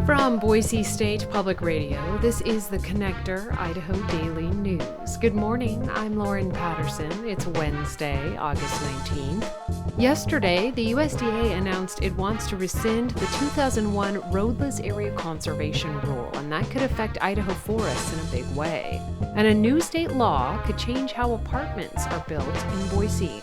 From Boise State Public Radio, this is The Connector, Idaho Daily News. Good morning, I'm Lauren Patterson. It's Wednesday, August 19th. Yesterday, the USDA announced it wants to rescind the 2001 Roadless Area Conservation Rule, and that could affect Idaho forests in a big way. And a new state law could change how apartments are built in Boise.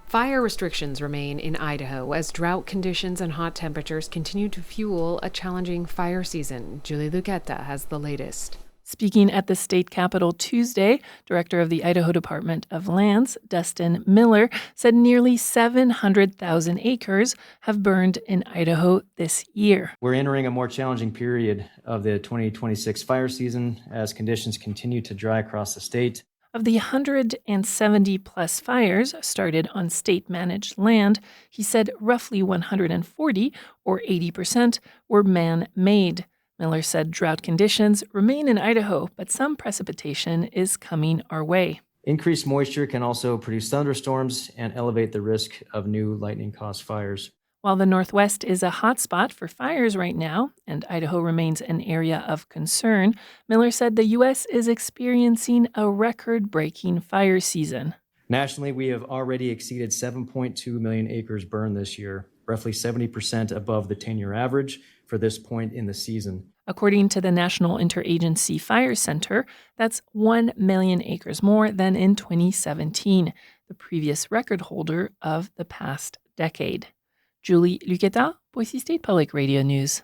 Fire restrictions remain in Idaho as drought conditions and hot temperatures continue to fuel a challenging fire season. Julie Luqueta has the latest. Speaking at the state capitol Tuesday, Director of the Idaho Department of Lands, Dustin Miller, said nearly 700,000 acres have burned in Idaho this year. We're entering a more challenging period of the 2026 fire season as conditions continue to dry across the state. Of the 170-plus fires started on state-managed land, he said roughly 140, or 80%, were man-made. Miller said drought conditions remain in Idaho, but some precipitation is coming our way. Increased moisture can also produce thunderstorms and elevate the risk of new lightning-caused fires. While the Northwest is a hotspot for fires right now, and Idaho remains an area of concern, Miller said the U.S. is experiencing a record-breaking fire season. Nationally, we have already exceeded 7.2 million acres burned this year, roughly 70% above the 10-year average for this point in the season. According to the National Interagency Fire Center, that's 1 million acres more than in 2017, the previous record holder of the past decade. Julie Luqueta, Boise State Public Radio News.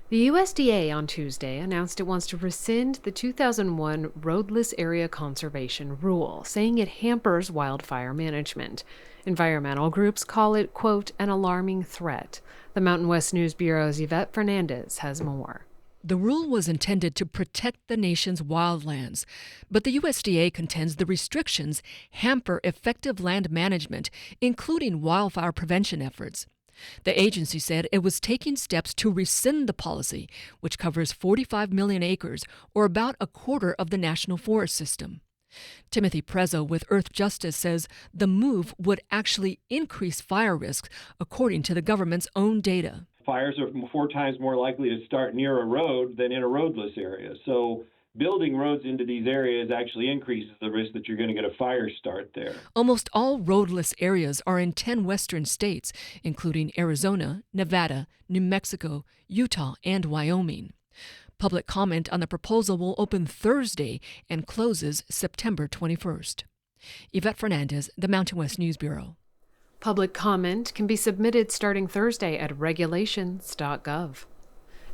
The USDA on Tuesday announced it wants to rescind the 2001 Roadless Area Conservation Rule, saying it hampers wildfire management. Environmental groups call it, quote, an alarming threat. The Mountain West News Bureau's Yvette Fernandez has more. The rule was intended to protect the nation's wildlands, but the USDA contends the restrictions hamper effective land management, including wildfire prevention efforts. The agency said it was taking steps to rescind the policy, which covers 45 million acres, or about a quarter of the national forest system. Timothy Prezzo with Earth Justice says the move would actually increase fire risks, according to the government's own data. Fires are 4 times more likely to start near a road than in a roadless area. So building roads into these areas actually increases the risk that you're going to get a fire start there. Almost all roadless areas are in 10 western states, including Arizona, Nevada, New Mexico, Utah, and Wyoming. Public comment on the proposal will open Thursday and closes September 21st. Yvette Fernandez, the Mountain West News Bureau. Public comment can be submitted starting Thursday at regulations.gov.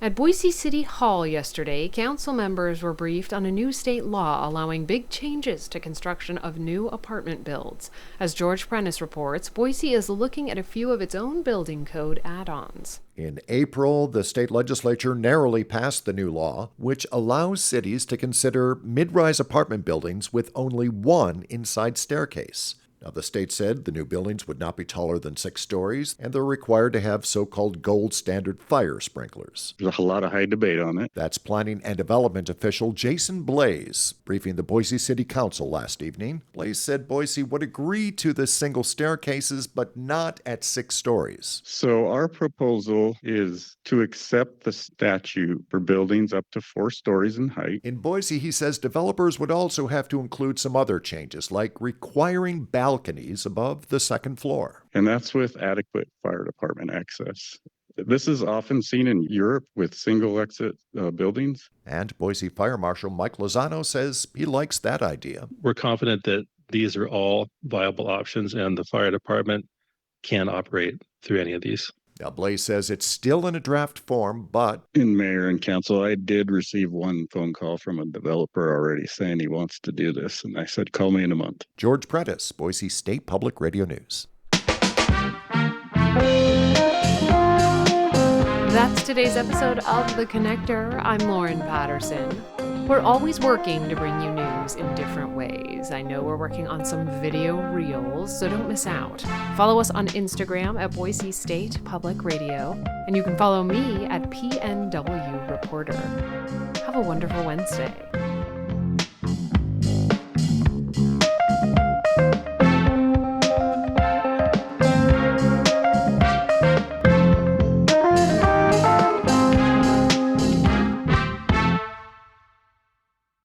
At Boise City Hall yesterday, council members were briefed on a new state law allowing big changes to construction of new apartment builds. As George Prentice reports, Boise is looking at a few of its own building code add-ons. In April, the state legislature narrowly passed the new law, which allows cities to consider mid-rise apartment buildings with only one inside staircase. Now, the state said the new buildings would not be taller than 6 stories, and they're required to have so-called gold standard fire sprinklers. There's a lot of high debate on it. That's planning and development official Jason Blaze, briefing the Boise City Council last evening. Blaze said Boise would agree to the single staircases, but not at 6 stories. So our proposal is to accept the statute for buildings up to 4 stories in height. In Boise, he says developers would also have to include some other changes, like requiring balconies above the 2nd floor. And that's with adequate fire department access. This is often seen in Europe with single exit buildings. And Boise Fire Marshal Mike Lozano says he likes that idea. We're confident that these are all viable options and the fire department can operate through any of these. Now, Blaze says it's still in a draft form, but... In mayor and council, I did receive one phone call from a developer already saying he wants to do this, and I said, call me in a month. George Prentice, Boise State Public Radio News. That's today's episode of The Connector. I'm Lauren Patterson. We're always working to bring you news in different ways. I know we're working on some video reels, so don't miss out. Follow us on Instagram at Boise State Public Radio, and you can follow me at PNW Reporter. Have a wonderful Wednesday.